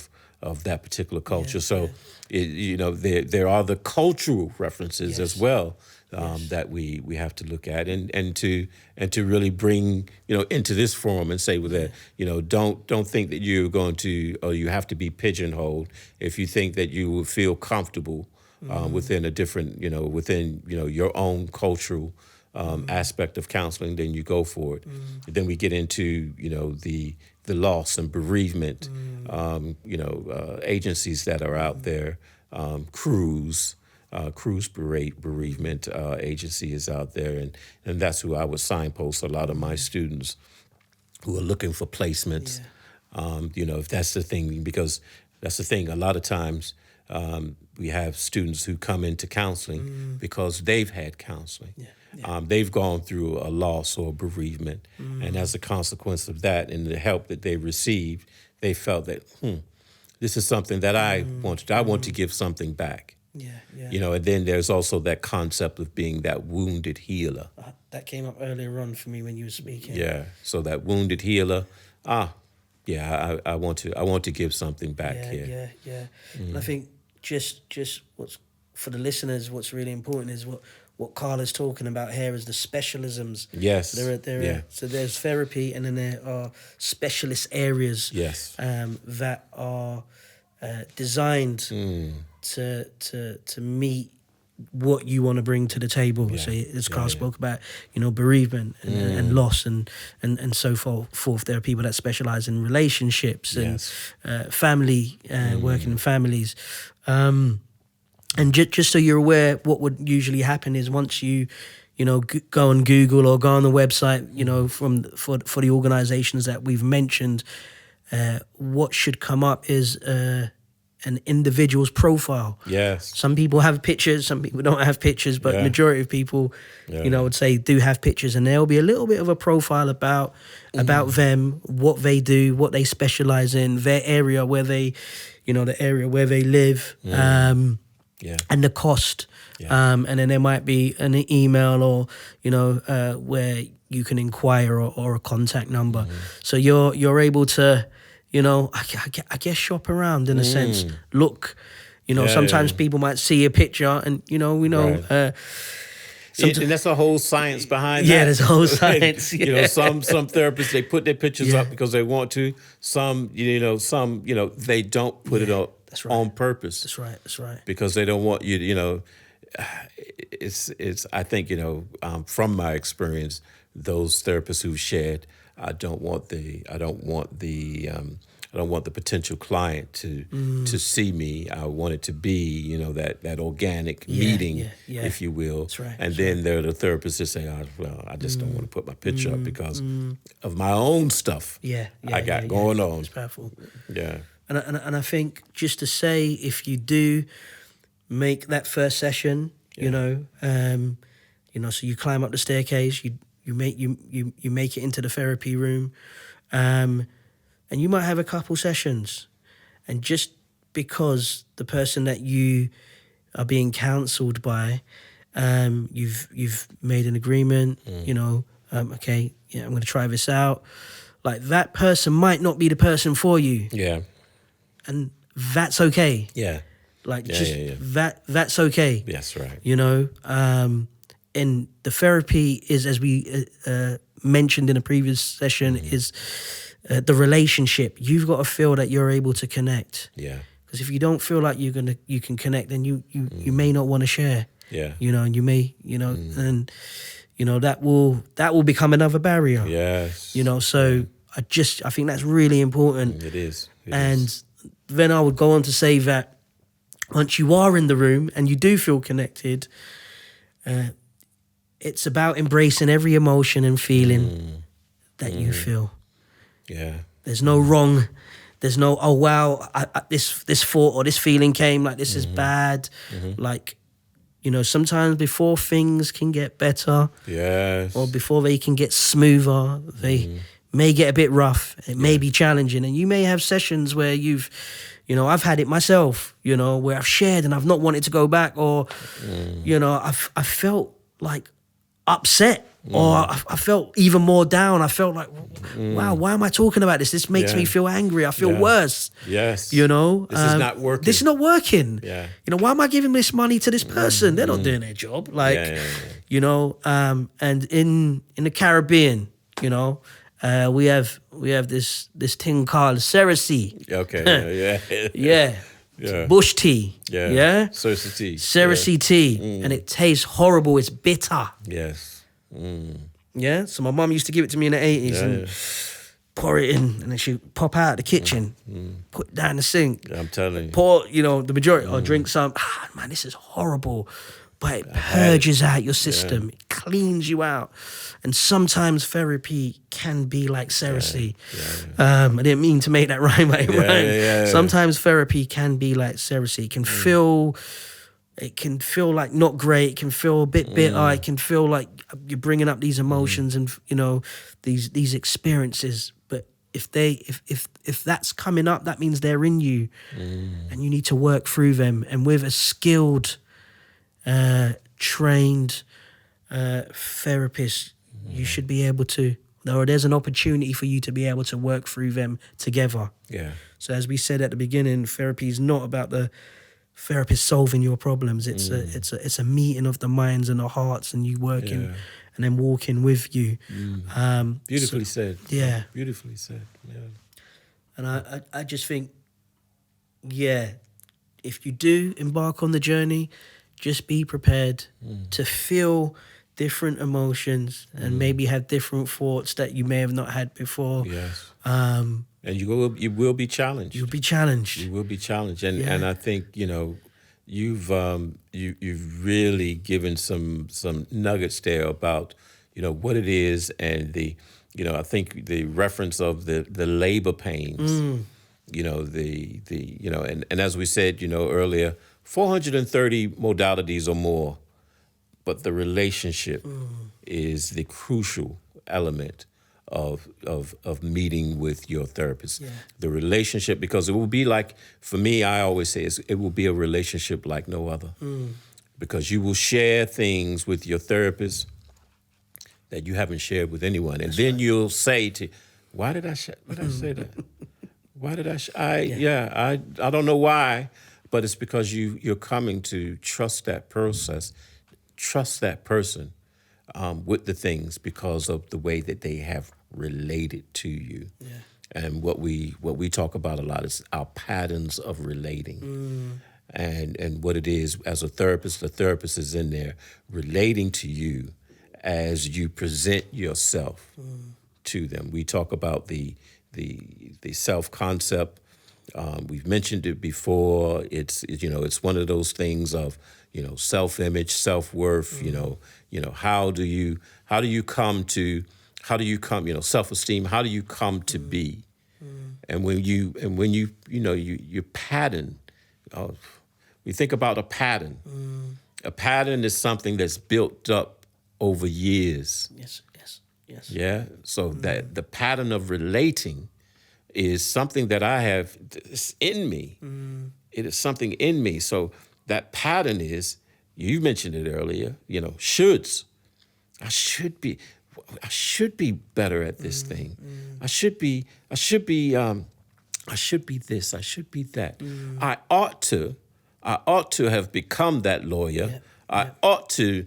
of that particular culture. So there are the cultural references as well. That we have to look at and to really bring into this forum and say that don't think that you're going to or you have to be pigeonholed if you think that you will feel comfortable within a different within your own cultural aspect of counseling, then you go for it. Then we get into the loss and bereavement agencies that are out there, Cruise Bereavement Agency is out there, and that's who I would signpost a lot of my students who are looking for placements. If that's the thing, because that's the thing. A lot of times we have students who come into counseling because they've had counseling. They've gone through a loss or bereavement, and as a consequence of that and the help that they received, they felt that this is something that I want to give something back. And then there's also that concept of being that wounded healer. that came up earlier on for me when you were speaking. Yeah. So that wounded healer. I want to give something back here. Yeah. And I think just what's for the listeners, what's really important is what Carl is talking about here is the specialisms. Yes. So there's therapy, and then there are specialist areas. Yes. That are designed to meet what you want to bring to the table. So as Carl spoke about, bereavement and loss and so forth. There are people that specialize in relationships and family, working in families. And just so you're aware, what would usually happen is once you go on Google or go on the website, for the organizations that we've mentioned, what should come up is an individual's profile. Yes. Some people have pictures, some people don't have pictures, but majority of people, would say do have pictures, and there'll be a little bit of a profile about them, what they do, what they specialize in, their area where they, the area where they live, and the cost. And then there might be an email or, where you can inquire or a contact number. So you're able to, I guess shop around in a sense. Look, sometimes people might see a picture and, we know. Right. And that's a whole science behind that. Yeah, there's a whole science. Some therapists, they put their pictures up because they want to. Some, they don't put it up on purpose. That's right. Because they don't want you to, it's I think, from my experience, those therapists who've shared, I don't want the potential client to see me. I want it to be, that organic meeting, if you will. That's right. And then there are the therapists that say, I just don't want to put my picture up because of my own stuff I got going on. It's powerful. Yeah. And I think just to say, if you do make that first session, so you climb up the staircase, you make it into the therapy room, and you might have a couple sessions, and just because the person that you are being counselled by, you've made an agreement, okay, I'm going to try this out. Like, that person might not be the person for you. Yeah. And that's okay. Yeah. That's okay. Yes, right. And the therapy is, as we mentioned in a previous session, is the relationship. You've got to feel that you're able to connect. Yeah. Because if you don't feel like you can connect, then you may not want to share. Yeah. And you may, and that will become another barrier. Yes. So I think that's really important. It is. Then I would go on to say that once you are in the room and you do feel connected, it's about embracing every emotion and feeling that you feel. Yeah. There's no wrong. There's no, oh, wow, this thought or this feeling came, like, this is bad. Like, sometimes before things can get better, or before they can get smoother, they may get a bit rough. It may be challenging, and you may have sessions where I've had it myself, where I've shared and I've not wanted to go back, or, I felt like upset, or I felt even more down. I felt like, wow, why am I talking about this? This makes me feel angry. I feel worse. Yes. This is not working. This is not working. Yeah. Why am I giving this money to this person? They're not doing their job. Like, and in the Caribbean, we have this thing called Cerasee. Okay. Yeah. Bush tea. Yeah. Cerasee tea. And it tastes horrible. It's bitter. Yes. Yeah. So my mum used to give it to me in the 80s and pour it in, and then she'd pop out the kitchen, put it down the sink. I'm telling you. Pour, the majority, or drink some. Man, this is horrible. But it purges out your system. It cleans you out. And sometimes therapy can be like Cerasee. I didn't mean to make that rhyme, but it rhymed. Sometimes therapy can be like Cerasee. It can feel like not great. It can feel a bit bitter. It can feel like you're bringing up these emotions and these experiences. But if that's coming up, that means they're in you, and you need to work through them. And with a skilled, trained therapists, you should be able to, or there's an opportunity for you to be able to work through them together. Yeah. So as we said at the beginning, therapy is not about the therapist solving your problems. It's a meeting of the minds and the hearts, and you working and then walking with you. Beautifully said. Yeah. Beautifully said. Yeah. And I just think, if you do embark on the journey, just be prepared to feel different emotions and maybe have different thoughts that you may have not had before. Yes. And you will be challenged. You'll be challenged. You will be challenged. And I think, you've really given some nuggets there about, what it is, and I think the reference of the labor pains, and as we said, earlier, 430 modalities or more, but the relationship is the crucial element of meeting with your therapist. Yeah. The relationship, because it will be like, for me, I always say it will be a relationship like no other. Because you will share things with your therapist that you haven't shared with anyone. And then you'll say why did I say that? Why did I I don't know why, but it's because you're coming to trust that process, trust that person with the things because of the way that they have related to you. Yeah. And what we talk about a lot is our patterns of relating. And what it is, as a therapist, the therapist is in there relating to you as you present yourself to them. We talk about the self-concept. We've mentioned it before. It's one of those things of self-image, self-worth. How do you come self-esteem? How do you come to be? And when you pattern. We think about a pattern. A pattern is something that's built up over years. Yes. Yeah. So that the pattern of relating is something that I have in me. It is something in me. So that pattern is, you mentioned it earlier, shoulds. I should be better at this thing. I should be this. I should be that. I ought to have become that lawyer. Yeah. I ought to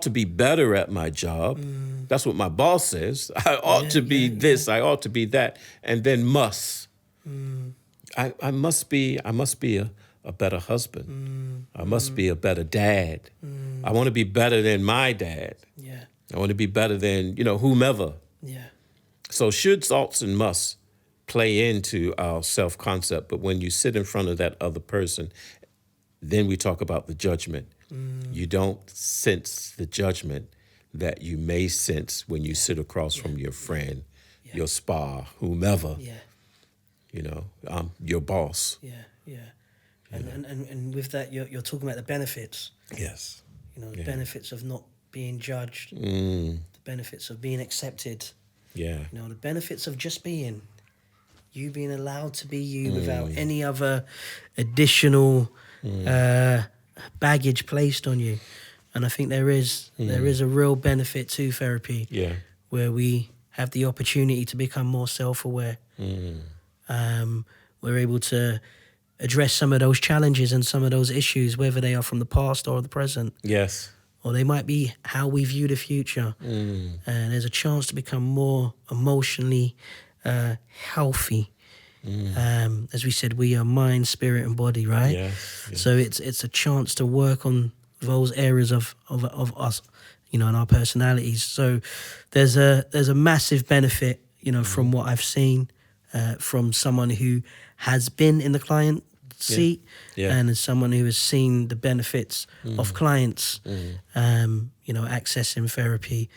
be better at my job. That's what my boss says. I ought to be this. I ought to be that. And then must. I must be a better husband. I must be a better dad. I want to be better than my dad. Yeah. I want to be better than, whomever. Yeah. So shoulds, oughts, and musts play into our self-concept. But when you sit in front of that other person, then we talk about the judgment. You don't sense the judgment that you may sense when you sit across from your friend, your spa, whomever, your boss. Yeah. And with that, you're talking about the benefits. Yes. The benefits of not being judged, the benefits of being accepted. Yeah. The benefits of just being. You being allowed to be you without any other additional baggage placed on you. And I think there is a real benefit to therapy where we have the opportunity to become more self-aware. We're able to address some of those challenges and some of those issues, whether they are from the past or the present. Yes. Or they might be how we view the future. And there's a chance to become more emotionally healthy. As we said, we are mind, spirit, and body, right? Yes. So it's a chance to work on those areas of us, and our personalities. So there's a massive benefit, from what I've seen, from someone who has been in the client seat, and as someone who has seen the benefits of clients, accessing therapy.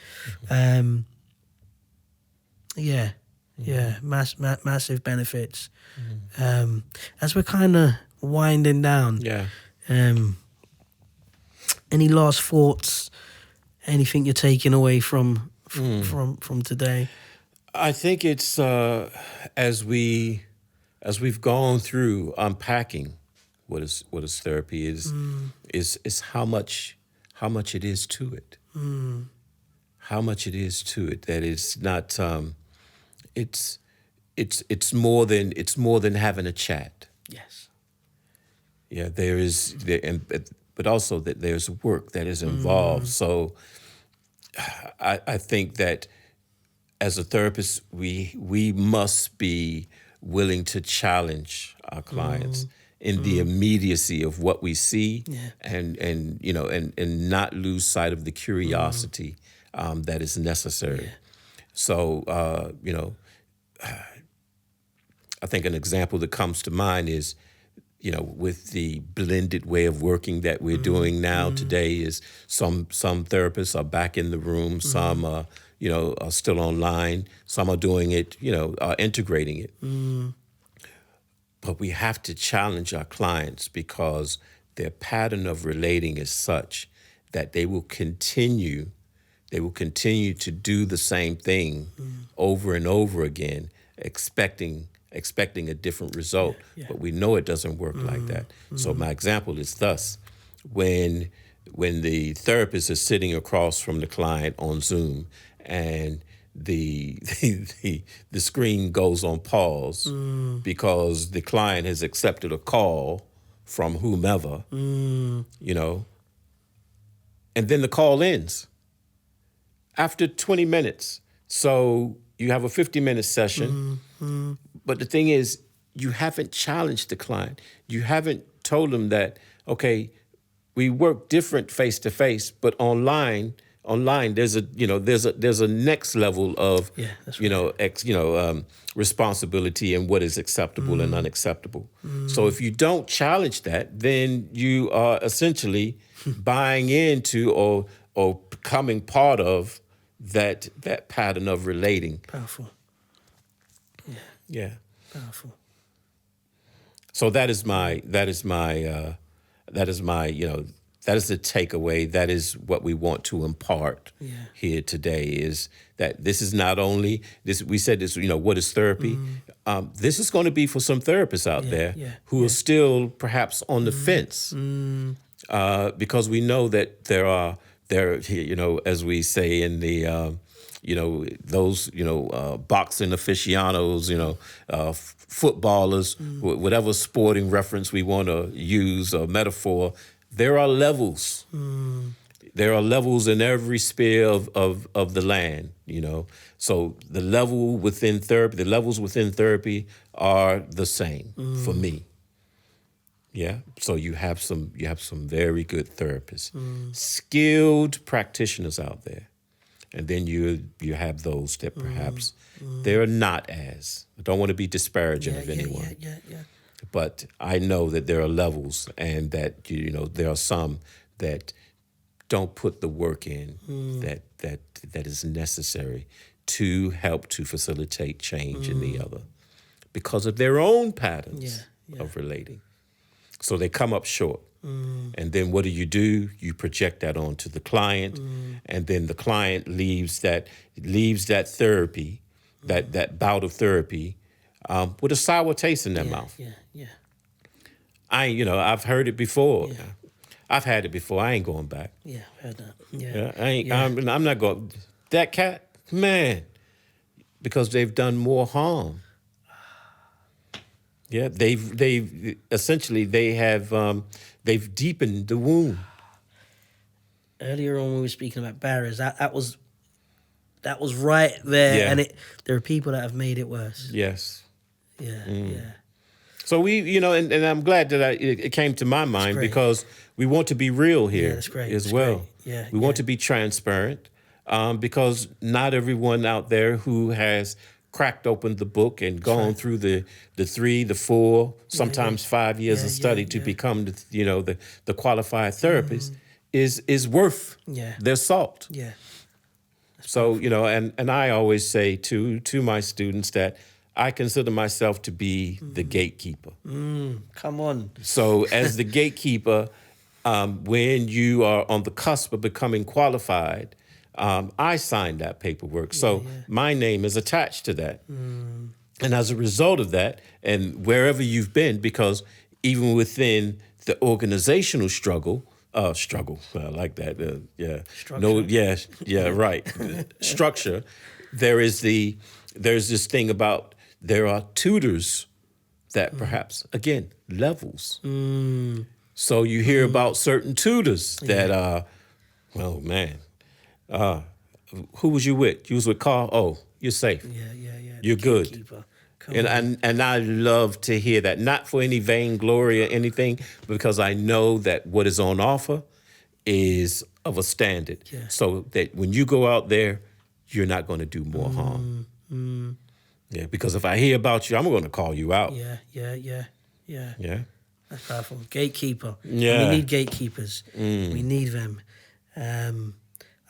Massive benefits. As we're kind of winding down, any last thoughts? Anything you're taking away from today? I think it's as we've gone through unpacking what is therapy is how much it is to it. how much it is to it. That it's not. It's more than having a chat. Yes. Yeah, but also that there's work that is involved. So I think that as a therapist, we must be willing to challenge our clients in the immediacy of what we see, and not lose sight of the curiosity that is necessary. Yeah. So I think an example that comes to mind is, with the blended way of working that we're doing now today, is some therapists are back in the room, some are still online, some are doing it, are integrating it. But we have to challenge our clients because their pattern of relating is such that they will continue to do the same thing over and over again, expecting a different result. But we know it doesn't work like that. So my example is thus: when the therapist is sitting across from the client on Zoom and the screen goes on pause because the client has accepted a call from whomever, and then the call ends after 20 minutes. So you have a 50-minute session, but the thing is, you haven't challenged the client. You haven't told them that, okay, we work different face to face, but online there's a next level of responsibility and what is acceptable and unacceptable. So if you don't challenge that, then you are essentially buying into or becoming part of that pattern of relating. Powerful. Yeah. Powerful. So that is the takeaway. That is what we want to impart here today, is that this is not only this. We said this, what is therapy? This is going to be for some therapists out there who are still perhaps on the fence, because we know that there are, as we say in the, those, boxing aficionados, footballers, whatever sporting reference we want to use or metaphor, there are levels. There are levels in every sphere of the land, So the levels within therapy are the same for me. Yeah. So you have some very good therapists, skilled practitioners out there. And then you have those that perhaps they're not as. I don't want to be disparaging of anyone. But I know that there are levels, and that there are some that don't put the work in that is necessary to help to facilitate change in the other because of their own patterns of relating. So they come up short. And then what do? You project that onto the client, and then the client leaves that therapy, that bout of therapy, with a sour taste in their mouth. I've heard it before. I've had it before. I ain't going back. Yeah, heard that. I'm not going. That cat, man, because they've done more harm. Yeah, they've essentially they've deepened the wound. Earlier on, when we were speaking about barriers, that was right there, and there are people that have made it worse. Yes. Yeah. So and I'm glad that it came to my mind, because we want to be real here that's great. as That's well. Great. Yeah, we want to be transparent, because not everyone out there who has cracked open the book and gone through the 3, the 4, sometimes 5 years of study to become the qualified therapist is worth their salt. Yeah. So, and I always say to my students that I consider myself to be the gatekeeper. Come on. So as the gatekeeper, when you are on the cusp of becoming qualified, I signed that paperwork. So my name is attached to that. And as a result of that, and wherever you've been, because even within the organizational struggle, struggle. I like that. Yeah. Structure. No. Yeah. Right. Structure. There's this thing about there are tutors that perhaps again levels. So you hear about certain tutors that well, man, who was you with? You was with Carl. Oh, you're safe. Yeah. You're good. Gatekeeper. And I love to hear that, not for any vainglory or anything, because I know that what is on offer is of a standard. Yeah. So that when you go out there, you're not going to do more harm. Yeah, because if I hear about you, I'm going to call you out. Yeah. Yeah. That's powerful. Gatekeeper. Yeah. We need gatekeepers. We need them. I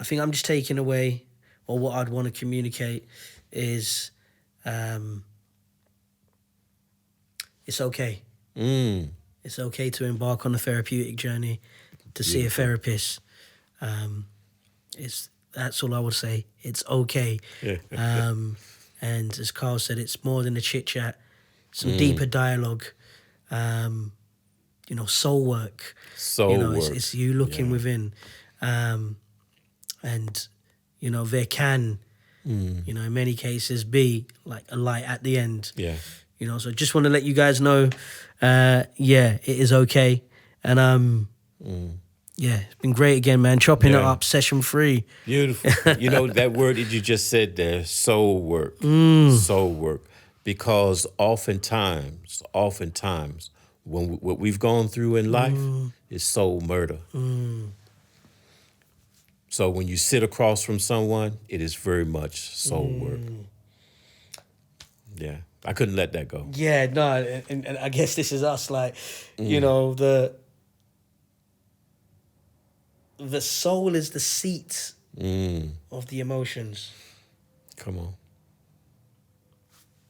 think I'm just taking away, or what I'd want to communicate is, it's okay. It's okay to embark on a therapeutic journey, to see a therapist. That's all I would say. It's okay. And as Carl said, it's more than a chit chat. Some deeper dialogue. Soul work. It's you looking within. And there can, in many cases, be like a light at the end. Yeah. So just want to let you guys know, it is okay. And it's been great again, man. Chopping it up, session 3. Beautiful. That word that you just said there, soul work. Soul work. Because oftentimes, what we've gone through in life is soul murder. So when you sit across from someone, it is very much soul work. Yeah. I couldn't let that go. Yeah, no, and I guess this is us, like, the soul is the seat of the emotions. Come on.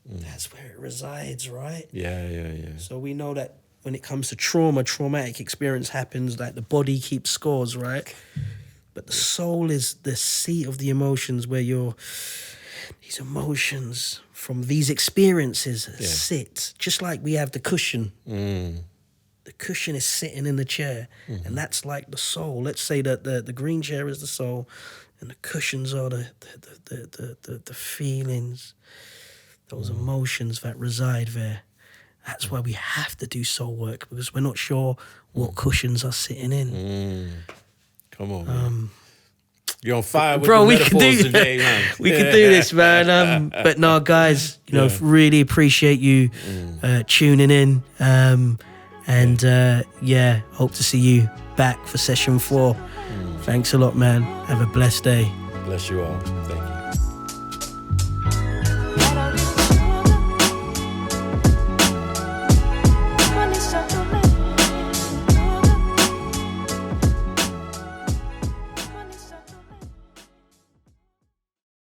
That's where it resides, right? Yeah. So we know that when it comes to traumatic experience happens, like the body keeps scores, right? But the soul is the seat of the emotions, where these emotions from these experiences sit, just like we have the cushion. The cushion is sitting in the chair, and that's like the soul. Let's say that the green chair is the soul, and the cushions are the feelings, those emotions that reside there. That's why we have to do soul work, because we're not sure what cushions are sitting in. Come on, man. You're on fire with bro, the we metaphors can do today, man. We can do this, man. But no, guys, really appreciate you tuning in. Hope to see you back for session 4. Thanks a lot, man. Have a blessed day. Bless you all.